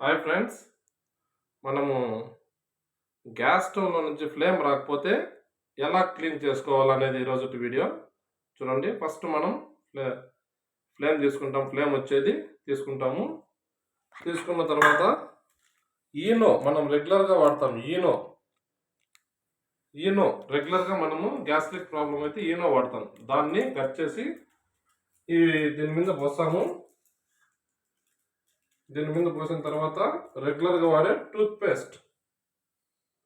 Hi friends, మనము gas స్టవ్లో నుంచి flame రాకపోతే ఎలా క్లీన్ చేసుకోవాలనేది ఈరోజు వీడియో చూడండి. ఫస్ట్ మనం ఫ్లేమ్ తీసుకుంటాం. ఫ్లేమ్ వచ్చేది తీసుకుంటాము. తీసుకున్న తర్వాత ఈనో మనం రెగ్యులర్గా వాడతాం. ఈనో రెగ్యులర్గా మనము గ్యాస్ లీక్ ప్రాబ్లం అయితే ఈనో వాడతాం. దాన్ని కట్ చేసి దీని మీద పోస్తాము. దీని మీద పోసిన తర్వాత రెగ్యులర్గా వాడే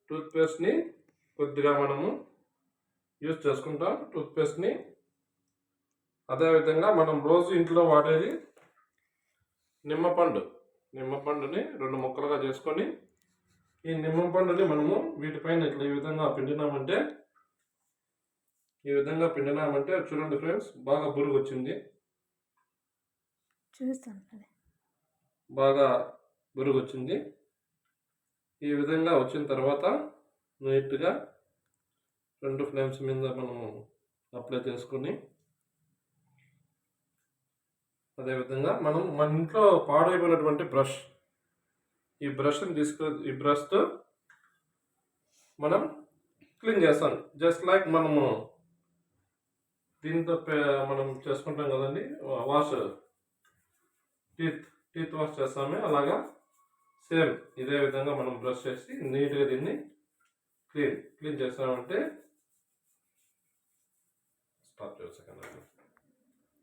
టూత్పేస్ట్ని కొద్దిగా మనము యూజ్ చేసుకుంటాం. టూత్పేస్ట్ని అదేవిధంగా మనం రోజు ఇంట్లో వాడేది నిమ్మపండుని 2 ముక్కలుగా చేసుకొని ఈ నిమ్మపండుని మనము వీటిపైన ఇట్లా ఈ విధంగా పిండినామంటే చూడండి ఫ్రెండ్స్, బాగా బురుగు వచ్చింది. బాగా బురుగు వచ్చింది. ఈ విధంగా వచ్చిన తర్వాత నీట్గా 2 ఫ్లేమ్స్ మీద మనము అప్లై చేసుకొని అదేవిధంగా మనం మన ఇంట్లో పాడైపోయినటువంటి ఈ బ్రష్తో మనం క్లీన్ చేస్తాం. జస్ట్ లైక్ మనము దీంతో మనం చేసుకుంటాం కదండి, టీత్ వాష్ చేస్తామే, అలాగా సేమ్ ఇదే విధంగా మనం బ్రష్ చేసి నీట్గా దీన్ని క్లీన్ చేస్తామంటే స్టాప్ చేస్తాం.